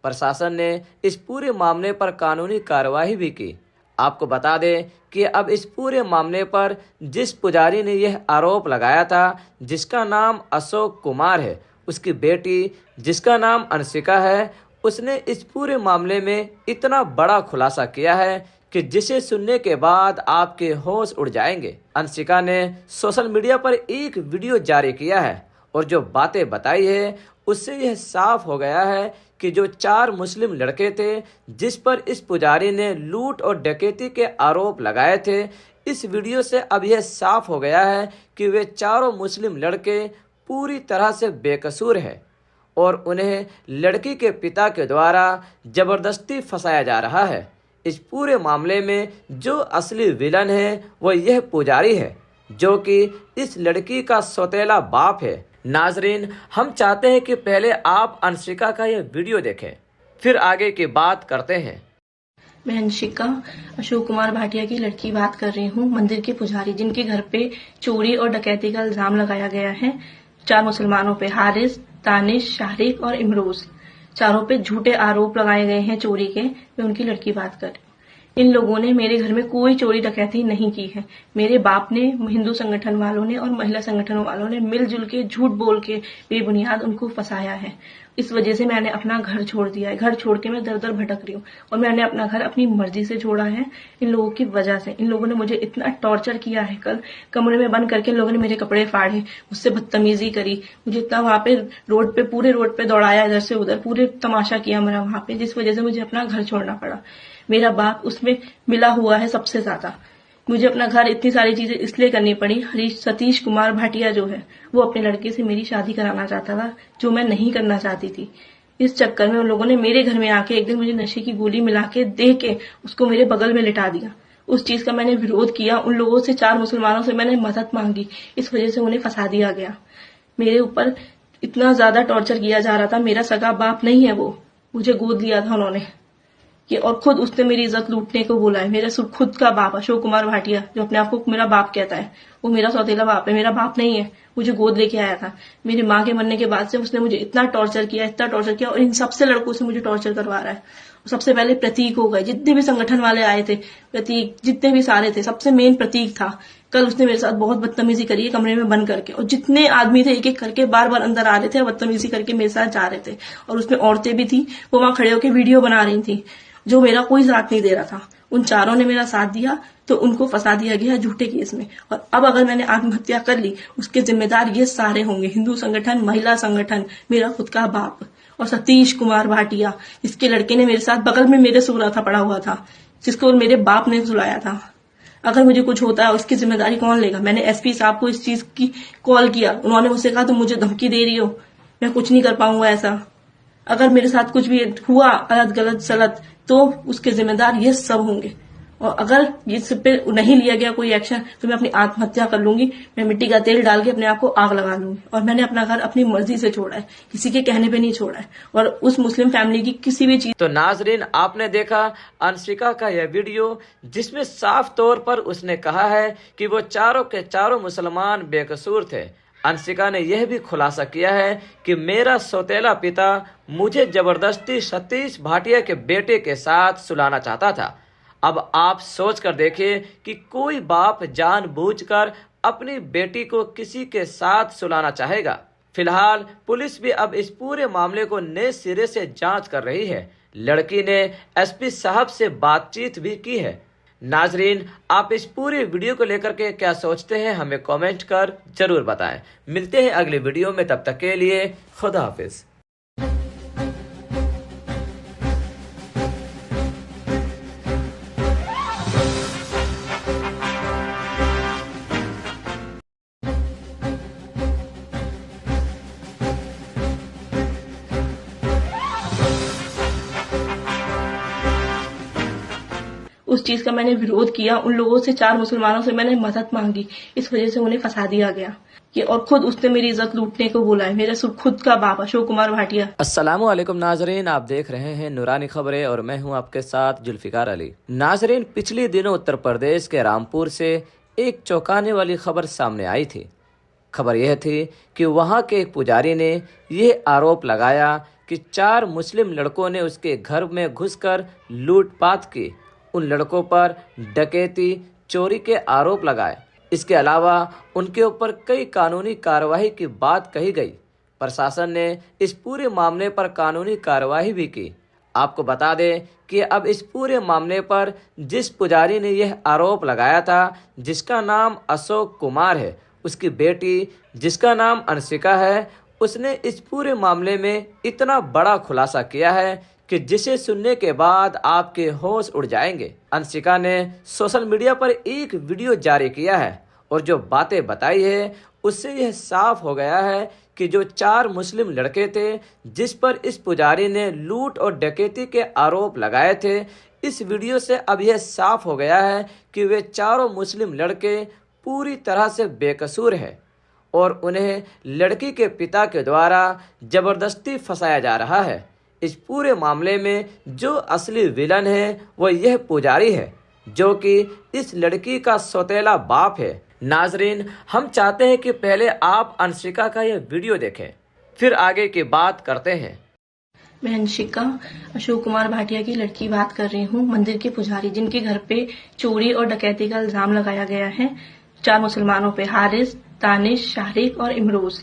प्रशासन ने इस पूरे मामले पर कानूनी कार्रवाई भी की। आपको बता दें कि अब इस पूरे मामले पर जिस पुजारी ने यह आरोप लगाया था, जिसका नाम अशोक कुमार है, उसकी बेटी जिसका नाम अंशिका है, उसने इस पूरे मामले में इतना बड़ा खुलासा किया है कि जिसे सुनने के बाद आपके होश उड़ जाएंगे। अंशिका ने सोशल मीडिया पर एक वीडियो जारी किया है और जो बातें बताई है उससे यह साफ हो गया है कि जो 4 मुस्लिम लड़के थे जिस पर इस पुजारी ने लूट और डकैती के आरोप लगाए थे, इस वीडियो से अब यह साफ हो गया है कि वे चारों मुस्लिम लड़के पूरी तरह से बेकसूर हैं और उन्हें लड़की के पिता के द्वारा जबरदस्ती फंसाया जा रहा है। इस पूरे मामले में जो असली विलन है वो यह पुजारी है, जो कि इस लड़की का सौतेला बाप है। नाजरीन, हम चाहते हैं कि पहले आप अंशिका का यह वीडियो देखें, फिर आगे की बात करते हैं। मैं अंशिका अशोक कुमार भाटिया की लड़की बात कर रही हूँ, मंदिर के पुजारी जिनके घर पे चोरी और डकैती का इल्जाम लगाया गया है 4 मुसलमानों पे, हारिस, तानिश, शारिक और इमरोज। चारों पे झूठे आरोप लगाए गए हैं चोरी के। मैं उनकी लड़की बात कर रही हूँ। इन लोगों ने मेरे घर में कोई चोरी डकैती नहीं की है। मेरे बाप ने, हिंदू संगठन वालों ने और महिला संगठन वालों ने मिलजुल के झूठ बोल के बेबुनियाद उनको फंसाया है। इस वजह से मैंने अपना घर छोड़ दिया है। घर छोड़ के मैं दर दर भटक रही हूँ और मैंने अपना घर अपनी मर्जी से छोड़ा है इन लोगों की वजह से। इन लोगों ने मुझे इतना टॉर्चर किया है। कल कमरे में बंद करके इन लोगों ने मेरे कपड़े फाड़े, मुझसे बदतमीजी करी, मुझे इतना वहां पे पूरे रोड पे दौड़ाया, इधर से उधर, पूरे तमाशा किया मेरा वहां पे, जिस वजह से मुझे अपना घर छोड़ना पड़ा। मेरा बाप उसमें मिला हुआ है सबसे ज्यादा। मुझे अपना घर, इतनी सारी चीजें इसलिए करनी पड़ी। सतीश कुमार भाटिया जो है वो अपने लड़के से मेरी शादी कराना चाहता था, जो मैं नहीं करना चाहती थी। इस चक्कर में उन लोगों ने मेरे घर में आके एक दिन मुझे नशे की गोली मिला के दे के उसको मेरे बगल में लिटा दिया। उस चीज का मैंने विरोध किया। उन लोगों से, 4 मुसलमानों से मैंने मदद मांगी। इस वजह से उन्हें फंसा दिया गया। मेरे ऊपर इतना ज्यादा टॉर्चर किया जा रहा था। मेरा सगा बाप नहीं है वो, मुझे गोद लिया था उन्होंने कि, और खुद उसने मेरी इज्जत लूटने को बोला है। मेरा खुद का बाप अशोक कुमार भाटिया, जो अपने आप को मेरा बाप कहता है, वो मेरा सौतेला बाप है, मेरा बाप नहीं है। मुझे गोद लेके आया था। मेरी माँ के मरने के बाद से उसने मुझे इतना टॉर्चर किया और इन सबसे लड़कों से मुझे टॉर्चर करवा रहा है। सबसे पहले प्रतीक हो गए, जितने भी संगठन वाले आए थे, प्रतीक, जितने भी सारे थे, सबसे मेन प्रतीक था। कल उसने मेरे साथ बहुत बदतमीजी करी है कमरे में बंद करके, और जितने आदमी थे एक एक करके बार बार अंदर आ रहे थे और बदतमीजी करके मेरे साथ जा रहे थे। और उसमें औरतें भी थी, वो वहां खड़े होकर वीडियो बना रही थी, जो मेरा कोई साथ नहीं दे रहा था। उन चारों ने मेरा साथ दिया तो उनको फंसा दिया गया झूठे केस में। और अब अगर मैंने आत्महत्या कर ली, उसके जिम्मेदार ये सारे होंगे, हिंदू संगठन, महिला संगठन, मेरा खुद का बाप और सतीश कुमार भाटिया। इसके लड़के ने मेरे साथ बगल में मेरे सो रहा था, पड़ा हुआ था, जिसको मेरे बाप ने सुलाया था। अगर मुझे कुछ होता है उसकी जिम्मेदारी कौन लेगा? मैंने एसपी साहब को इस चीज की कॉल किया। उन्होंने मुझसे कहा तुम मुझे धमकी दे रही हो, मैं कुछ नहीं कर पाऊंगा ऐसा। अगर मेरे साथ कुछ भी हुआ गलत सलत तो उसके जिम्मेदार ये सब होंगे। और अगर इस पे नहीं लिया गया कोई एक्शन तो मैं अपनी आत्महत्या कर लूंगी। मैं मिट्टी का तेल डाल के अपने आप को आग लगा लूंगी। और मैंने अपना घर अपनी मर्जी से छोड़ा है, किसी के कहने पे नहीं छोड़ा है, और उस मुस्लिम फैमिली की किसी भी चीज। तो नाजरीन, आपने देखा अंशिका का यह वीडियो, जिसमें साफ तौर पर उसने कहा है कि वो चारों के चारों मुसलमान बेकसूर थे। अंशिका ने यह भी खुलासा किया है कि मेरा सौतेला पिता मुझे जबरदस्ती सतीश भाटिया के बेटे के साथ सुलाना चाहता था। अब आप सोच कर देखिए कि कोई बाप जानबूझकर अपनी बेटी को किसी के साथ सुलाना चाहेगा। फिलहाल पुलिस भी अब इस पूरे मामले को नए सिरे से जांच कर रही है। लड़की ने एसपी साहब से बातचीत भी की है। नाजरीन, आप इस पूरे वीडियो को लेकर के क्या सोचते हैं, हमें कमेंट कर जरूर बताएं। मिलते हैं अगले वीडियो में, तब तक के लिए खुदा हाफिज। उस चीज का मैंने विरोध किया। उन लोगों से, 4 मुसलमानों से मैंने मदद मांगी। इस वजह से उन्हें फंसा दिया गया कि, और खुद उसने मेरी इज्जत लूटने को बोला है। मेरा खुद का बाप अशोक कुमार भाटिया। अस्सलामु अलैकुम नाजरीन, आप देख रहे हैं नूरानी खबरें और मैं हूं आपके साथ जुल्फिकार अली। नाजरीन, पिछले दिनों उत्तर प्रदेश के रामपुर से एक चौंकाने वाली खबर सामने आई थी। खबर यह थी कि वहां के एक पुजारी ने यह आरोप लगाया कि 4 मुस्लिम लड़कों ने उसके घर में घुसकर लूटपाट की। उन लड़कों पर डकैती, चोरी के आरोप लगाए। इसके अलावा उनके ऊपर कई कानूनी कार्रवाई की बात कही गई। प्रशासन ने इस पूरे मामले पर कानूनी कार्रवाई भी की। आपको बता दें कि अब इस पूरे मामले पर जिस पुजारी ने यह आरोप लगाया था, जिसका नाम अशोक कुमार है, उसकी बेटी जिसका नाम अंशिका है, उसने इस पूरे मामले में इतना बड़ा खुलासा किया है कि जिसे सुनने के बाद आपके होश उड़ जाएंगे। अंशिका ने सोशल मीडिया पर एक वीडियो जारी किया है और जो बातें बताई है उससे यह साफ हो गया है कि जो 4 मुस्लिम लड़के थे जिस पर इस पुजारी ने लूट और डकैती के आरोप लगाए थे, इस वीडियो से अब यह साफ हो गया है कि वे चारों मुस्लिम लड़के पूरी तरह से बेकसूर है और उन्हें लड़की के पिता के द्वारा जबरदस्ती फंसाया जा रहा है। इस पूरे मामले में जो असली विलन है वो यह पुजारी है, जो कि इस लड़की का सौतेला बाप है। नाजरीन, हम चाहते हैं कि पहले आप अंशिका का यह वीडियो देखें, फिर आगे की बात करते हैं। मैं अंशिका अशोक कुमार भाटिया की लड़की बात कर रही हूँ, मंदिर के पुजारी जिनके घर पे चोरी और डकैती का इल्जाम लगाया गया है 4 मुसलमानों पे, हारिस, तानिश, शारिक और इमरोज।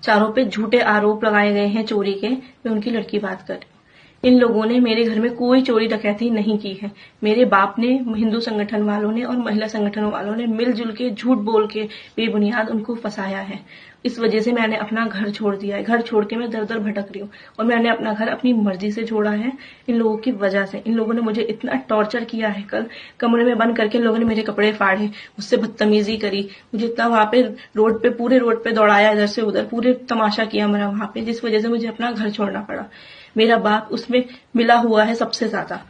चारों पे झूठे आरोप लगाए गए हैं चोरी के। मैं उनकी लड़की बात कर रही हूँ। इन लोगों ने मेरे घर में कोई चोरी डकैती नहीं की है। मेरे बाप ने, हिंदू संगठन वालों ने और महिला संगठनों वालों ने मिलजुल के झूठ बोल के बेबुनियाद उनको फंसाया है। इस वजह से मैंने अपना घर छोड़ दिया है। घर छोड़ के मैं दर दर भटक रही हूँ और मैंने अपना घर अपनी मर्जी से छोड़ा है इन लोगों की वजह से। इन लोगों ने मुझे इतना टॉर्चर किया है। कल कमरे में बंद करके इन लोगों ने मेरे कपड़े फाड़े, मुझसे बदतमीजी करी, मुझे इतना वहां पे पूरे रोड पे दौड़ाया, इधर से उधर, पूरे तमाशा किया मेरा वहां पे, जिस वजह से मुझे अपना घर छोड़ना पड़ा। मेरा बाप उसमें मिला हुआ है सबसे ज्यादा।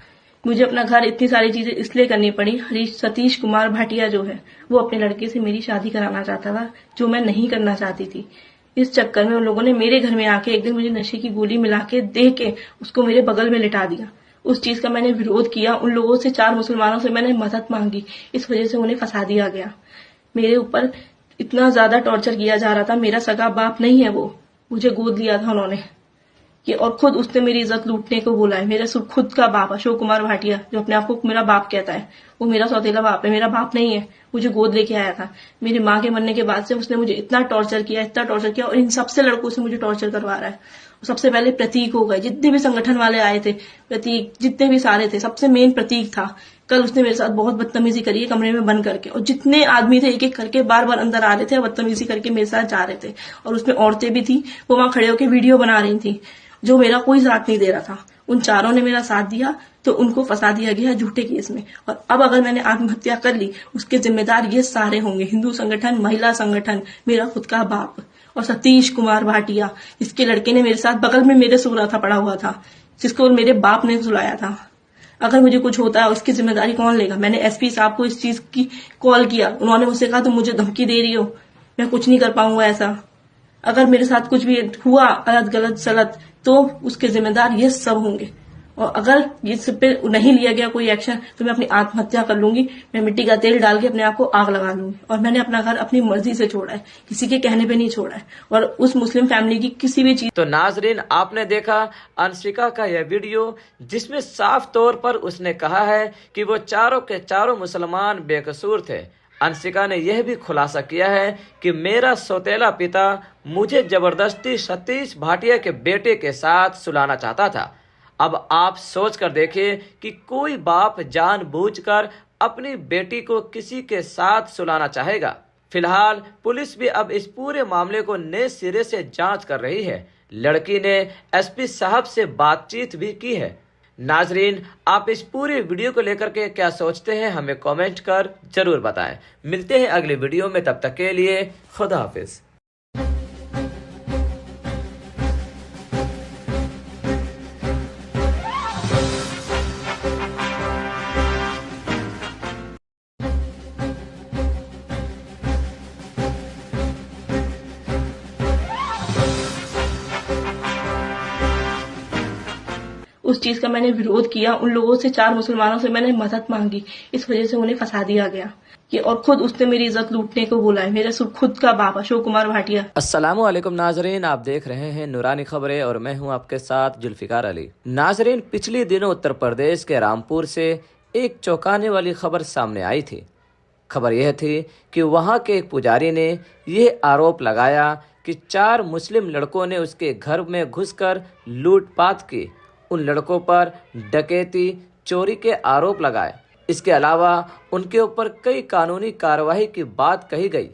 मुझे अपना घर, इतनी सारी चीजें इसलिए करनी पड़ी। सतीश कुमार भाटिया जो है वो अपने लड़के से मेरी शादी कराना चाहता था, जो मैं नहीं करना चाहती थी। इस चक्कर में उन लोगों ने मेरे घर में आके एक दिन मुझे नशे की गोली मिला के दे के उसको मेरे बगल में लिटा दिया। उस चीज का मैंने विरोध किया। उन लोगों से, 4 मुसलमानों से मैंने मदद मांगी। इस वजह से उन्हें फंसा दिया गया। मेरे ऊपर इतना ज्यादा टॉर्चर किया जा रहा था। मेरा सगा बाप नहीं है वो, मुझे गोद लिया था उन्होंने कि, और खुद उसने मेरी इज्जत लूटने को बोला है। मेरा खुद का बाप अशोक कुमार भाटिया, जो अपने आप को मेरा बाप कहता है, वो मेरा सौतेला बाप है, मेरा बाप नहीं है। मुझे गोद लेके आया था। मेरी माँ के मरने के बाद से उसने मुझे इतना टॉर्चर किया और इन सबसे लड़कों से मुझे टॉर्चर करवा रहा है। सबसे पहले प्रतीक हो गए, जितने भी संगठन वाले आए थे, प्रतीक, जितने भी सारे थे, सबसे मेन प्रतीक था। कल उसने मेरे साथ बहुत बदतमीजी करी है कमरे में बंद करके, और जितने आदमी थे एक एक करके बार बार अंदर आ रहे थे, बदतमीजी करके मेरे साथ जा रहे थे। और उसमें औरतें भी थी, वो वहां खड़े होकर वीडियो बना रही थी, जो मेरा कोई साथ नहीं दे रहा था। उन चारों ने मेरा साथ दिया तो उनको फंसा दिया गया झूठे केस में। और अब अगर मैंने आत्महत्या कर ली, उसके जिम्मेदार ये सारे होंगे, हिंदू संगठन, महिला संगठन, मेरा खुद का बाप और सतीश कुमार भाटिया, इसके लड़के ने मेरे साथ बगल में मेरे सो रहा था, पड़ा हुआ था, जिसको मेरे बाप ने सुलाया था। अगर मुझे कुछ होता है उसकी जिम्मेदारी कौन लेगा? मैंने एसपी साहब को इस चीज की कॉल किया। उन्होंने मुझसे कहा तुम मुझे धमकी दे रही हो, मैं कुछ नहीं कर पाऊंगा ऐसा। अगर मेरे साथ कुछ भी हुआ गलत सलत तो उसके जिम्मेदार ये सब होंगे। और अगर इस पे नहीं लिया गया कोई एक्शन तो मैं अपनी आत्महत्या कर लूंगी। मैं मिट्टी का तेल डाल के अपने आप को आग लगा लूंगी। और मैंने अपना घर अपनी मर्जी से छोड़ा है, किसी के कहने पे नहीं छोड़ा है, और उस मुस्लिम फैमिली की किसी भी चीज। तो नाजरीन, आपने देखा अंशिका का यह वीडियो, जिसमें साफ तौर पर उसने कहा है कि वो चारों के चारों मुसलमान बेकसूर थे। अंशिका ने यह भी खुलासा किया है कि मेरा सौतेला पिता मुझे जबरदस्ती सतीश भाटिया के बेटे के साथ सुलाना चाहता था। अब आप सोच कर देखिए कि कोई बाप जानबूझकर अपनी बेटी को किसी के साथ सुलाना चाहेगा। फिलहाल पुलिस भी अब इस पूरे मामले को नए सिरे से जांच कर रही है। लड़की ने एसपी साहब से बातचीत भी की है। नाजरीन, आप इस पूरे वीडियो को लेकर के क्या सोचते हैं, हमें कमेंट कर जरूर बताएं। मिलते हैं अगले वीडियो में, तब तक के लिए खुदा हाफिज। उस चीज का मैंने विरोध किया। उन लोगों से, 4 मुसलमानों से मैंने मदद मांगी। इस वजह से उन्हें फंसा दिया गया कि, और खुद उसने मेरी इज्जत लूटने को बोला है। मेरा खुद का बाप अशोक कुमार भाटिया। अस्सलामु अलैकुम नाजरीन, आप देख रहे हैं नूरानी खबरें और मैं हूं आपके साथ जुल्फिकार अली। नाजरीन, पिछले दिनों उत्तर प्रदेश के रामपुर से एक चौंकाने वाली खबर सामने आई थी। खबर यह थी कि वहां के एक पुजारी ने यह आरोप लगाया कि 4 मुस्लिम लड़कों ने उसके घर में घुसकर लूटपाट की। उन लड़कों पर डकैती, चोरी के आरोप लगाए। इसके अलावा उनके ऊपर कई कानूनी कार्रवाई की बात कही गई।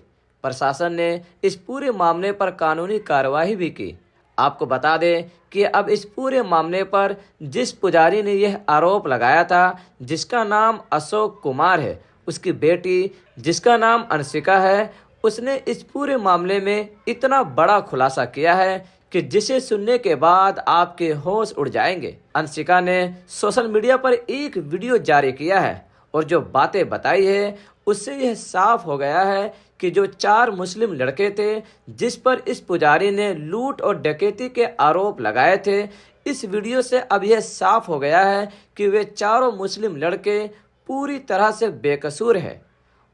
प्रशासन ने इस पूरे मामले पर कानूनी कार्रवाई भी की। आपको बता दें कि अब इस पूरे मामले पर जिस पुजारी ने यह आरोप लगाया था, जिसका नाम अशोक कुमार है, उसकी बेटी जिसका नाम अंशिका है, उसने इस पूरे मामले में इतना बड़ा खुलासा किया है कि जिसे सुनने के बाद आपके होश उड़ जाएंगे। अंशिका ने सोशल मीडिया पर एक वीडियो जारी किया है और जो बातें बताई है उससे यह साफ हो गया है कि जो 4 मुस्लिम लड़के थे जिस पर इस पुजारी ने लूट और डकैती के आरोप लगाए थे, इस वीडियो से अब यह साफ हो गया है कि वे चारों मुस्लिम लड़के पूरी तरह से बेकसूर हैं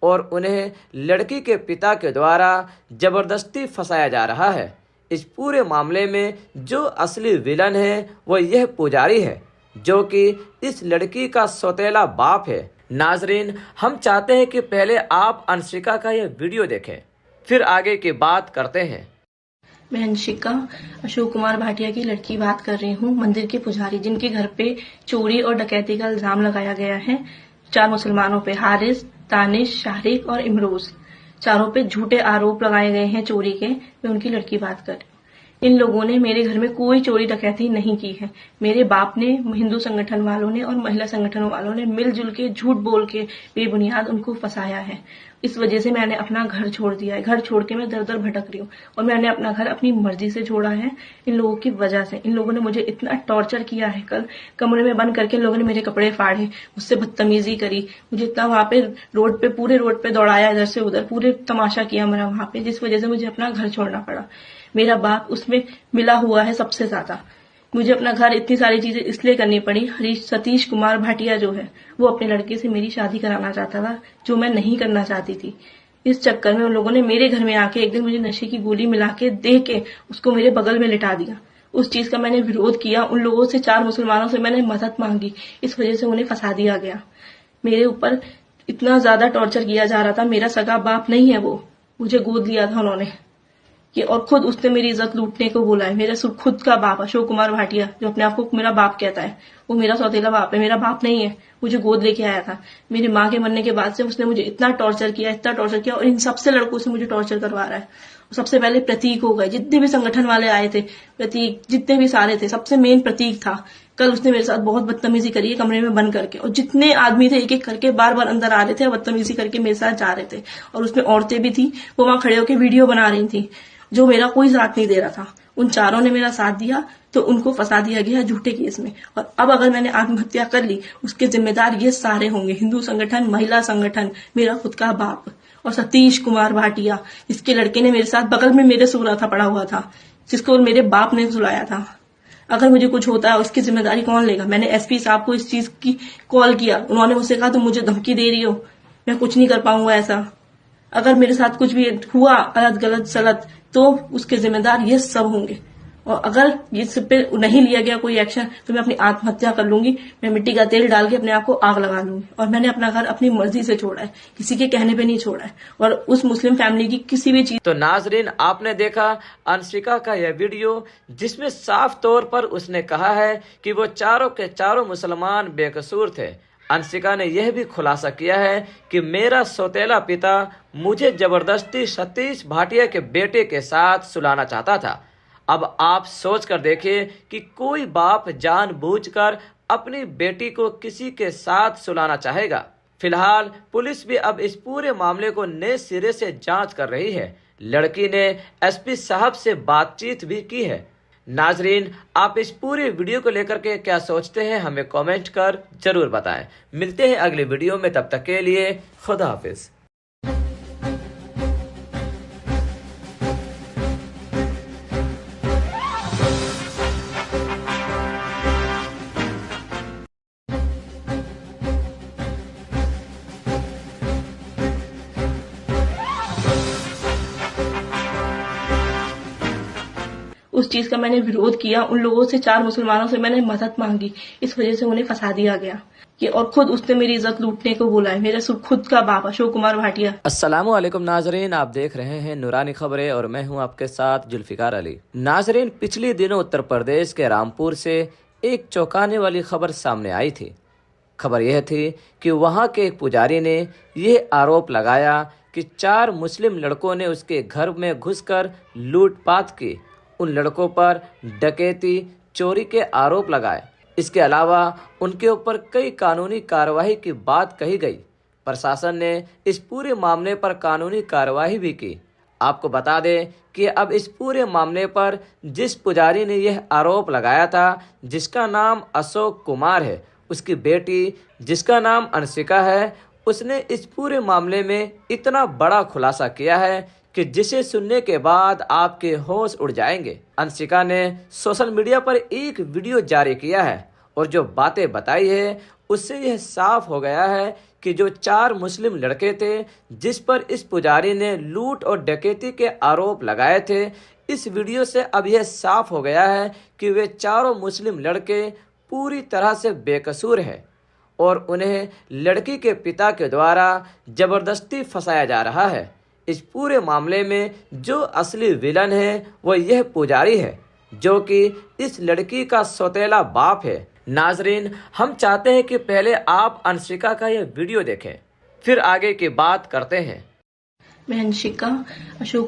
और उन्हें लड़की के पिता के द्वारा जबरदस्ती फंसाया जा रहा है। इस पूरे मामले में जो असली विलन है वो यह पुजारी है, जो कि इस लड़की का सौतेला बाप है। नाजरीन, हम चाहते हैं कि पहले आप अंशिका का यह वीडियो देखें, फिर आगे की बात करते हैं। मैं अंशिका अशोक कुमार भाटिया की लड़की बात कर रही हूँ, मंदिर के पुजारी जिनके घर पे चोरी और डकैती का इल्जाम लगाया गया है 4 मुसलमानों पे, हारिस, तानिश, शारिक और इमरोज। चारों पे झूठे आरोप लगाए गए हैं चोरी के। मैं उनकी लड़की बात कर रही हूँ। इन लोगों ने मेरे घर में कोई चोरी डकैती नहीं की है। मेरे बाप ने, हिंदू संगठन वालों ने और महिला संगठनों वालों ने मिलजुल के झूठ बोल के बेबुनियाद उनको फंसाया है। इस वजह से मैंने अपना घर छोड़ दिया है। घर छोड़ के मैं दर दर भटक रही हूँ और मैंने अपना घर अपनी मर्जी से छोड़ा है इन लोगों की वजह से। इन लोगों ने मुझे इतना टॉर्चर किया है। कल कमरे में बंद करके इन लोगों ने मेरे कपड़े फाड़े, मुझसे बदतमीजी करी, मुझे इतना वहां पे रोड पे, पूरे रोड पे दौड़ाया इधर से उधर, पूरे तमाशा किया मेरा वहां पे, जिस वजह से मुझे अपना घर छोड़ना पड़ा। मेरा बाप उसमें मिला हुआ है सबसे ज्यादा। मुझे अपना घर, इतनी सारी चीजें इसलिए करनी पड़ी। सतीश कुमार भाटिया जो है वो अपने लड़के से मेरी शादी कराना चाहता था, जो मैं नहीं करना चाहती थी। इस चक्कर में उन लोगों ने मेरे घर में आके एक दिन मुझे नशे की गोली मिला के दे के उसको मेरे बगल में लिटा दिया। उस चीज का मैंने विरोध किया। उन लोगों से, 4 मुसलमानों से मैंने मदद मांगी। इस वजह से उन्हें फंसा दिया गया। मेरे ऊपर इतना ज्यादा टॉर्चर किया जा रहा था। मेरा सगा बाप नहीं है वो, मुझे गोद लिया था उन्होंने कि, और खुद उसने मेरी इज्जत लूटने को बोला है। मेरा खुद का बाप अशोक कुमार भाटिया, जो अपने आप को मेरा बाप कहता है, वो मेरा सौतेला बाप है, मेरा बाप नहीं है। मुझे गोद लेके आया था। मेरी माँ के मरने के बाद से उसने मुझे इतना टॉर्चर किया और इन सबसे लड़कों से मुझे टॉर्चर करवा रहा है। सबसे पहले प्रतीक हो गए, जितने भी संगठन वाले आए थे, प्रतीक, जितने भी सारे थे, सबसे मेन प्रतीक था। कल उसने मेरे साथ बहुत बदतमीजी करी है कमरे में बंद करके, और जितने आदमी थे एक एक करके बार बार अंदर आ रहे थे, बदतमीजी करके मेरे साथ जा रहे थे। और उसमें औरतें भी थी, वो वहां खड़े होकर वीडियो बना रही थी, जो मेरा कोई साथ नहीं दे रहा था। उन चारों ने मेरा साथ दिया तो उनको फंसा दिया गया झूठे केस में। और अब अगर मैंने आत्महत्या कर ली, उसके जिम्मेदार ये सारे होंगे, हिंदू संगठन, महिला संगठन, मेरा खुद का बाप और सतीश कुमार भाटिया, जिसके लड़के ने मेरे साथ बगल में मेरे सो रहा था, पड़ा हुआ था, जिसको मेरे बाप ने सुलाया था। अगर मुझे कुछ होता है उसकी जिम्मेदारी कौन लेगा? मैंने एसपी साहब को इस चीज की कॉल किया। उन्होंने मुझसे कहा तुम मुझे धमकी दे रही हो, मैं कुछ नहीं कर पाऊंगा ऐसा। अगर मेरे साथ कुछ भी हुआ गलत सलत, तो उसके जिम्मेदार ये सब होंगे। और अगर इस पे नहीं लिया गया कोई एक्शन, तो मैं अपनी आत्महत्या कर लूंगी। मैं मिट्टी का तेल डाल के अपने आप को आग लगा लूंगी। और मैंने अपना घर अपनी मर्जी से छोड़ा है, किसी के कहने पे नहीं छोड़ा है, और उस मुस्लिम फैमिली की किसी भी चीज। तो नाजरीन, आपने देखा अंशिका का यह वीडियो, जिसमें साफ तौर पर उसने कहा है कि वो चारों के चारों मुसलमान बेकसूर थे। अंशिका ने यह भी खुलासा किया है कि मेरा सौतेला पिता मुझे जबरदस्ती सतीश भाटिया के बेटे के साथ सुलाना चाहता था। अब आप सोच कर देखिए कि कोई बाप जानबूझकर अपनी बेटी को किसी के साथ सुलाना चाहेगा। फिलहाल पुलिस भी अब इस पूरे मामले को नए सिरे से जांच कर रही है। लड़की ने एसपी साहब से बातचीत भी की है। नाजरीन, आप इस पूरे वीडियो को लेकर के क्या सोचते हैं, हमें कमेंट कर जरूर बताएं। मिलते हैं अगले वीडियो में, तब तक के लिए खुदा हाफिज। उस चीज का मैंने विरोध किया, उन लोगों से 4 मुसलमानों से मैंने मदद मांगी, इस वजह से उन्हें फंसा दिया गया। ये और खुद उसने मेरी इज्जत लूटने को बोला है, मेरा खुद का बाप अशोक कुमार भाटिया। अस्सलामु अलैकुम नाजरीन, आप देख रहे हैं नूरानी खबरें और मैं हूं आपके साथ जुल्फिकार अली। नाजरीन, पिछले दिनों उत्तर प्रदेश के रामपुर से एक चौंकाने वाली खबर सामने आई थी। खबर यह थी कि वहां के एक पुजारी ने यह आरोप लगाया कि 4 मुस्लिम लड़कों ने उसके घर में घुसकर लूटपाट की। उन लड़कों पर डकैती, चोरी के आरोप लगाए। इसके अलावा उनके ऊपर कई कानूनी कार्रवाई की बात कही गई। प्रशासन ने इस पूरे मामले पर कानूनी कार्रवाई भी की। आपको बता दें कि अब इस पूरे मामले पर जिस पुजारी ने यह आरोप लगाया था, जिसका नाम अशोक कुमार है, उसकी बेटी जिसका नाम अंशिका है, उसने इस पूरे मामले में इतना बड़ा खुलासा किया है कि जिसे सुनने के बाद आपके होश उड़ जाएंगे। अंशिका ने सोशल मीडिया पर एक वीडियो जारी किया है और जो बातें बताई है उससे यह साफ हो गया है कि जो 4 मुस्लिम लड़के थे जिस पर इस पुजारी ने लूट और डकैती के आरोप लगाए थे, इस वीडियो से अब यह साफ हो गया है कि वे चारों मुस्लिम लड़के पूरी तरह से बेकसूर हैं और उन्हें लड़की के पिता के द्वारा जबरदस्ती फंसाया जा रहा है। इस पूरे मामले में जो असली विलन है वो यह पुजारी है, जो कि इस लड़की का सौतेला बाप है। नाजरीन, हम चाहते हैं कि पहले आप अंशिका का यह वीडियो देखें, फिर आगे की बात करते हैं। मैं अंशिका अशोक